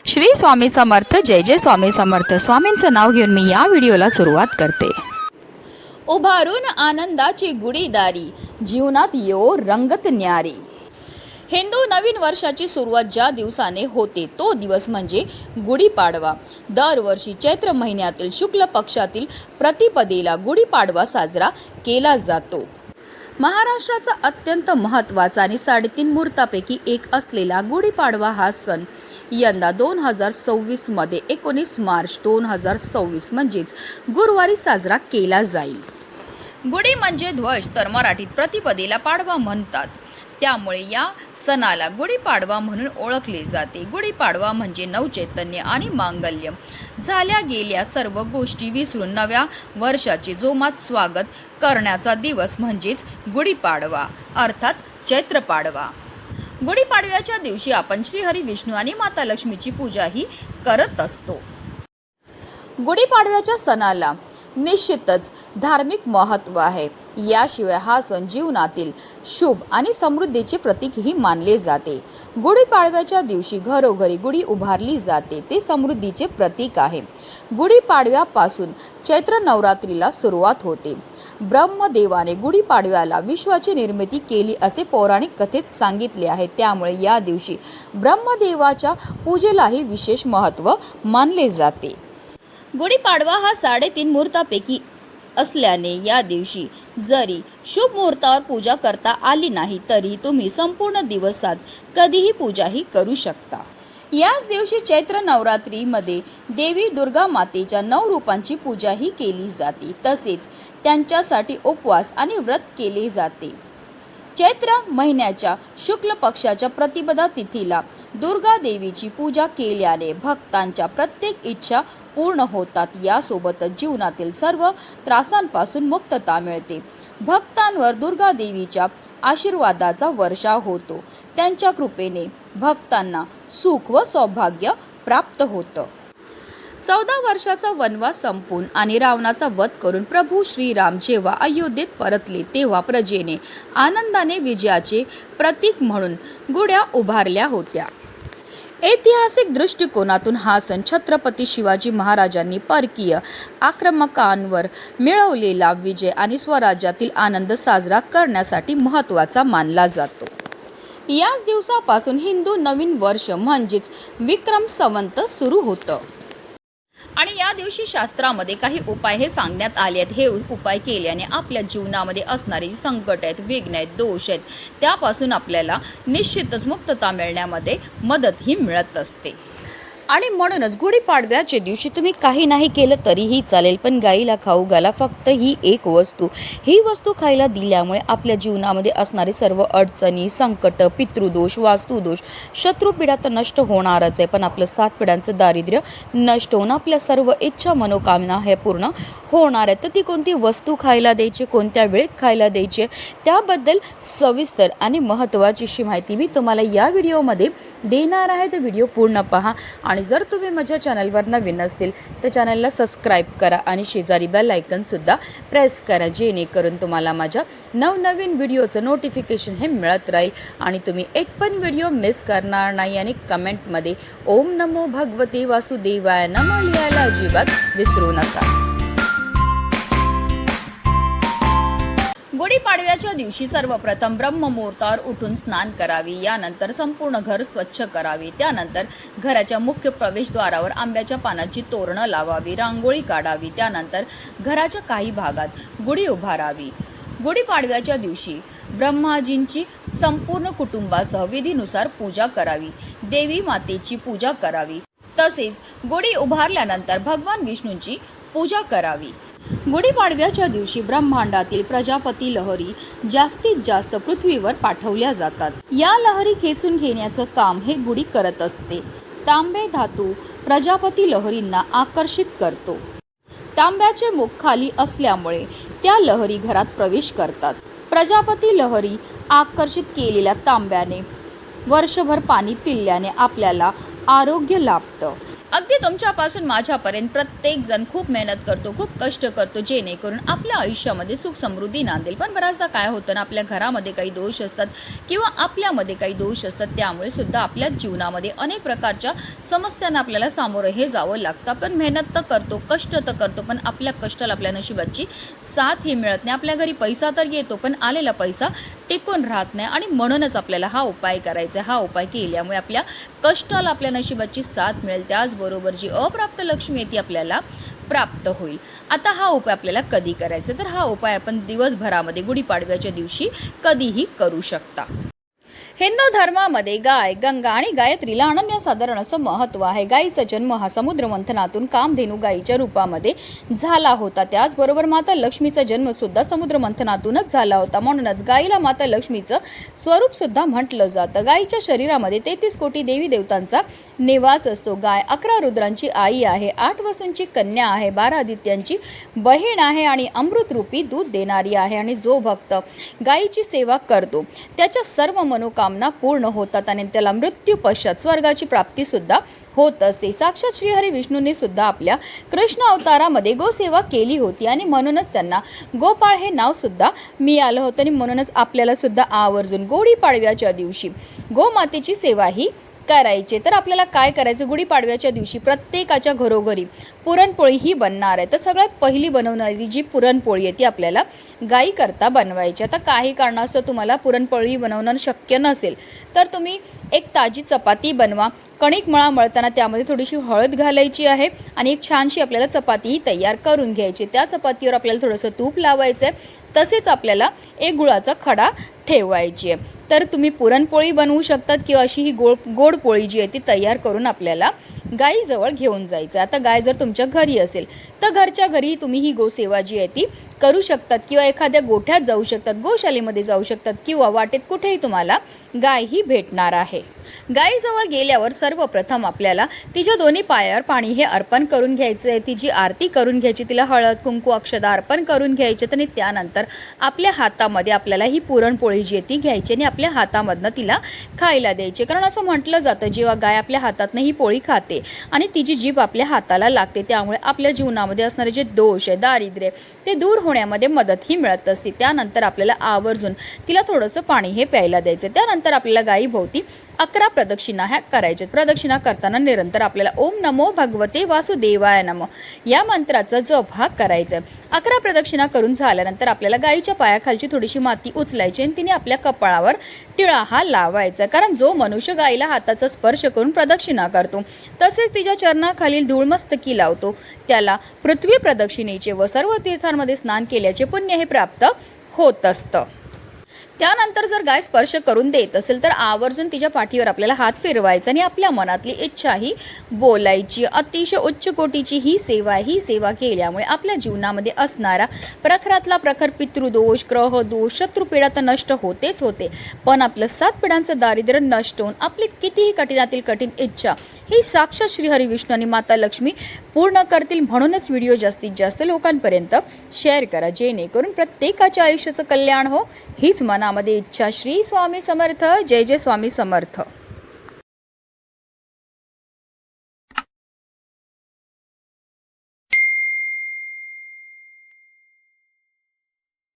श्री स्वामी समर्थ. जय जय स्वामी समर्थ. स्वामींचं नाव घेऊन मी या व्हिडिओला सुरुवात करते. उभारून आनंदाची गुढीदारी, जीवनात यो रंगत न्यारी. हिंदू नवीन वर्षाची सुरुवात ज्या दिवसाने होते तो दिवस म्हणजे गुढीपाडवा. दरवर्षी चैत्र महिन्यातील शुक्ल पक्षातील प्रतिपदेला गुढीपाडवा साजरा केला जातो. महाराष्ट्राचा अत्यंत महत्त्वाचा आणि 3.5 मुहूर्तापैकी एक असलेला गुढीपाडवा हा सण यंदा 2026 मध्ये 19 मार्च 2026 म्हणजेच गुरुवारी साजरा केला जाईल. गुढी म्हणजे ध्वज, तर मराठीत प्रतिपदेला पाडवा म्हणतात. त्यामुळे या सणाला गुढीपाडवा म्हणून ओळखले जाते. गुढीपाडवा म्हणजे नवचैतन्य आणि मांगल्य, झाल्या गेल्या सर्व गोष्टी विसरून नव्या वर्षाचे जोमात स्वागत करण्याचा दिवस म्हणजेच गुढीपाडवा अर्थात चैत्र पाडवा. गुढीपाडव्याच्या दिवशी आपण श्रीहरी विष्णू आणि माता लक्ष्मीची पूजाही करत असतो. गुढीपाडव्याच्या सणाला निश्चितच धार्मिक महत्त्व आहे. याशिवाय हा सण जीवनातील शुभ आणि समृद्धीचे प्रतीकही मानले जाते. गुढीपाडव्याच्या दिवशी घरोघरी गुढी उभारली जाते, ते समृद्धीचे प्रतीक आहे. गुढीपाडव्यापासून चैत्र नवरात्रीला सुरुवात होते. ब्रह्मदेवाने गुढीपाडव्याला विश्वाची निर्मिती केली असे पौराणिक कथेत सांगितले आहे. त्यामुळे या दिवशी ब्रह्मदेवाच्या पूजेलाही विशेष महत्त्व मानले जाते. गुढीपाडवा हा 3.5 मुहूर्तापैकी असल्याने या दिवशी जरी शुभ मुहूर्तावर पूजा करता आली नाही तरी तुम्ही संपूर्ण दिवसात कधीही पूजाही करू शकता. याच दिवशी चैत्र नवरात्रीमध्ये देवी दुर्गा मातेच्या 9 रूपांची पूजाही केली जाते. तसेच त्यांच्यासाठी उपवास आणि व्रत केले जाते. चैत्र महिन्याच्या शुक्ल पक्षाच्या प्रतिपदा तिथीला दुर्गा देवीची पूजा केल्याने भक्तांच्या प्रत्येक इच्छा पूर्ण होतात. यासोबतच जीवनातील सर्व त्रासांपासून मुक्तता मिळते. भक्तांवर दुर्गा देवीच्या आशीर्वादाचा वर्षाव होतो. त्यांच्या कृपेने भक्तांना सुख व सौभाग्य प्राप्त होतं. 14 वर्षाचा वनवास संपून आणि रावणाचा वध करून प्रभू श्रीराम जेव्हा अयोध्येत परतले तेव्हा प्रजेने आनंदाने विजयाचे प्रतीक म्हणून गुढ्या उभारल्या होत्या. ऐतिहासिक दृष्टिकोनातून हा सण छत्रपती शिवाजी महाराजांनी परकीय आक्रमकांवर मिळवलेला विजय आणि स्वराज्यातील आनंद साजरा करण्यासाठी महत्त्वाचा मानला जातो. याच दिवसापासून हिंदू नवीन वर्ष म्हणजेच विक्रम संवत सुरू होतं. आणि या दिवशी शास्त्रामध्ये काही उपाय हे सांगण्यात आले आहेत. हे उपाय केल्याने आपल्या जीवनामध्ये असणारे जे संकट आहेत, विघ्न आहेत, दोष आहेत, त्यापासून आपल्याला निश्चितच मुक्तता मिळण्यामध्ये मदतही मिळत असते. आणि म्हणूनच गुढीपाडव्याच्या दिवशी तुम्ही काही नाही केलं तरीही चालेल, पण गाईला खाऊ घाला फक्त ही एक वस्तू. ही वस्तू खायला दिल्यामुळे आपल्या जीवनामध्ये असणारे सर्व अडचणी, संकट, पितृदोष, वास्तुदोष, शत्रुपीडा तर नष्ट होणारच आहे, पण आपलं 7 पिढ्यांचं दारिद्र्य नष्ट होऊन आपल्या सर्व इच्छा मनोकामना हे पूर्ण होणार आहे. तर ती कोणती वस्तू खायला द्यायची, कोणत्या वेळेत खायला द्यायची, त्याबद्दल सविस्तर आणि महत्त्वाची माहिती मी तुम्हाला या व्हिडिओमध्ये देणार आहे. तर व्हिडिओ पूर्ण पहा. आणि जर तुम्ही माझ्या चॅनलवर नवीन असतील तर चॅनलला सबस्क्राईब करा आणि शेजारी बेल आयकॉनसुद्धा प्रेस करा, जेणेकरून तुम्हाला माझ्या नवनवीन व्हिडिओचं नोटिफिकेशन हे मिळत राहील आणि तुम्ही एक पण व्हिडिओ मिस करणार नाही. आणि कमेंटमध्ये ओम नमो भगवते वासुदेवाय नमः लिहायला अजिबात विसरू नका. गुढीपाडव्याच्या दिवशी सर्वप्रथम ब्रह्ममुहूर्तावर उठून स्नान करावे. यानंतर संपूर्ण घर स्वच्छ करावे. त्यानंतर घराच्या मुख्य प्रवेशद्वारावर आंब्याच्या पानाची तोरणं लावावी, रांगोळी काढावी. त्यानंतर घराच्या काही भागात गुढी उभारावी. गुढीपाडव्याच्या दिवशी ब्रह्माजींची संपूर्ण कुटुंबासह विधीनुसार पूजा करावी. देवी मातेची पूजा करावी. तसेच गुढी उभारल्यानंतर भगवान विष्णूंची पूजा करावी. गुढीपाडव्याच्या दिवशी ब्रह्मांडातील प्रजापती लहरी जास्तीत जास्त पृथ्वीवर पाठवल्या जातात. या लहरी खेचून घेण्याचं काम हे गुढी करत असते. तांबे धातू प्रजापती लहरींना आकर्षित करतो. तांब्याचे मुख खाली असल्यामुळे त्या लहरी घरात प्रवेश करतात. प्रजापती लहरी आकर्षित केलेल्या तांब्याने वर्षभर पाणी पिल्याने आपल्याला आरोग्य लाभतं. अगदी तुमच्यापासून माझ्यापर्यंत प्रत्येक जण खूप मेहनत करतो, खूप कष्ट करतो, जेणेकरून आपल्या आयुष्यामध्ये सुख समृद्धी नांदेल. पण बऱ्याचदा काय होतं ना, आपल्या घरामध्ये काही दोष असतात किंवा आपल्यामध्ये काही दोष असतात, त्यामुळे सुद्धा आपल्या जीवनामध्ये अनेक प्रकारच्या समस्यांना आपल्याला सामोरं हे जावं लागतं. आपण मेहनत तर करतो, कष्ट तर करतो, पण आपल्या कष्टाला आपल्या नशिबाची साथ ही मिळत नाही. आपल्या घरी पैसा तर येतो, पण आलेला पैसा टिकून राहत नाही आणि म्हणूनच आपल्याला हा उपाय करायचा आहे. हा उपाय केल्यामुळे आपल्या कष्टाला आपल्या नशिबाची साथ मिळेल, त्याचबरोबर जी अप्राप्त लक्ष्मी आहे ती आपल्याला प्राप्त होईल. आता हा उपाय आपल्याला कधी करायचा, तर हा उपाय आपण दिवसभरामध्ये गुढीपाडव्याच्या दिवशी कधीही करू शकता. हिंदू धर्मामध्ये गाय, गंगा आणि गायत्रीला अनन्यसाधारण असं महत्त्व आहे. गायीचा जन्म हा समुद्र मंथनातून कामधेनू गायीच्या रूपामध्ये झाला होता. त्याचबरोबर माता लक्ष्मीचा जन्म सुद्धा समुद्र मंथनातूनच झाला होता. म्हणूनच गायीला माता लक्ष्मीचं स्वरूप सुद्धा म्हटलं जातं. गायीच्या शरीरामध्ये 33 कोटी देवी देवतांचा निवास असतो. गाय 11 रुद्रांची आई आहे, 8 वसूंची कन्या आहे, 12 आदित्यांची बहीण आहे आणि अमृतरूपी दूध देणारी आहे. आणि जो भक्त गायीची सेवा करतो त्याच्या सर्व मनोकामना पूर्ण होतात आणि त्याला मृत्यू पश्चात स्वर्गाची प्राप्ती सुद्धा होत असते. साक्षात श्रीहरी विष्णूंनी सुद्धा आपल्या कृष्ण अवतारामध्ये गोसेवा केली होती आणि म्हणूनच त्यांना गोपाळ हे नाव सुद्धा मिळालं होतं. आणि म्हणूनच आपल्याला सुद्धा आवर्जून गुढीपाडव्याच्या दिवशी गोमातेची सेवा ही करायचे. तर आपल्याला काय करायचं, गुढीपाडव्याच्या दिवशी प्रत्येकाच्या घरोघरी पुरणपोळी ही बनणार आहे. तर सगळ्यात पहिली बनवणारी जी पुरणपोळी आहे ती आपल्याला गाई करता बनवायची. आता काही कारणास्तव तुम्हाला पुरणपोळी बनवणं शक्य नसेल तर तुम्ही एक ताजी चपाती बनवा. कणिक मळताना त्यामध्ये थोडीशी हळद घालायची आहे आणि एक छानशी आपल्याला चपातीही तयार करून घ्यायची. त्या चपातीवर आपल्याला थोडंसं तूप लावायचं आहे. तसेच आपल्याला एक गुळाचा खडा ठेवायची आहे. तर तुम्ही पुरणपोळी बनवू शकतात किंवा अशी ही गोड पोळी जी आहे ती तयार करून आपल्याला गाईजवळ घेऊन जायचं. आता गाय जर तुमच्या घरी असेल तर घरच्या घरी तुम्ही ही गोसेवा जी आहे ती करू शकतात किंवा एखाद्या गोठ्यात जाऊ शकतात, गोशालेमध्ये जाऊ शकतात किंवा वाटेत कुठेही तुम्हाला गाय ही भेटणार आहे. गायीजवळ गेल्यावर सर्वप्रथम आपल्याला तिच्या दोन्ही पायावर पाणी हे अर्पण करून घ्यायचं आहे. तिची आरती करून घ्यायची, तिला हळद कुंकू अक्षदा अर्पण करून घ्यायचे. आणि त्यानंतर आपल्या हातामध्ये आपल्याला ही पुरणपोळी जी आहे ती घ्यायची आणि आपल्या हातामधनं तिला खायला द्यायची. कारण असं म्हटलं जातं जेव्हा गाय आपल्या हातातनं ही पोळी खाते आणि तिची जीभ आपल्या हाताला लागते त्यामुळे आपल्या जीवनामध्ये असणारे जे दोष आहे, दारिद्र्य ते दूर होण्यामध्ये मदत ही मिळत असते. त्यानंतर आपल्याला आवर्जून तिला थोडंसं पाणी हे प्यायला द्यायचं. त्यानंतर आपल्याला गायीभोवती 11 प्रदक्षिणा ह्या करायच्या. प्रदक्षिणा करताना निरंतर आपल्याला ओम नमो भगवते वासुदेवाय नमः या मंत्राचा जप हा करायचा. 11 प्रदक्षिणा करून झाल्यानंतर आपल्याला गायीच्या पायाखालची थोडीशी माती उचलायची आणि तिने आपल्या कपाळावर टिळा हा लावायचा. कारण जो मनुष्य गायीला हाताचा स्पर्श करून प्रदक्षिणा करतो तसेच तिच्या चरणाखालील धूळ मस्तकी लावतो त्याला पृथ्वी प्रदक्षिणेचे व सर्व तीर्थांमध्ये स्नान केल्याचे पुण्य हे प्राप्त होत असतं. त्यानंतर जर गाय स्पर्श करून देत असेल तर आवर्जून तिच्या पाठीवर आपल्याला हात फिरवायचा आणि आपल्या मनातली इच्छा ही बोलायची. अतिशय उच्च कोटीची ही सेवा केल्यामुळे आपल्या जीवनामध्ये असणारा प्रखरातला प्रखर पितृदोष, ग्रह दोष, शत्रुपीडा तर नष्ट होतेच होते, पण आपलं 7 पिढ्यांचं दारिद्र्य नष्ट होऊन आपली कितीही कठीणातील कठीण इच्छा ही साक्षात श्रीहरी विष्णू आणि माता लक्ष्मी पूर्ण करतील. म्हणूनच व्हिडिओ जास्तीत जास्त लोकांपर्यंत शेअर करा जेणेकरून प्रत्येकाच्या आयुष्याचं कल्याण हो. हीच मनामध्ये इच्छा. श्री स्वामी समर्थ. जय जय स्वामी समर्थ.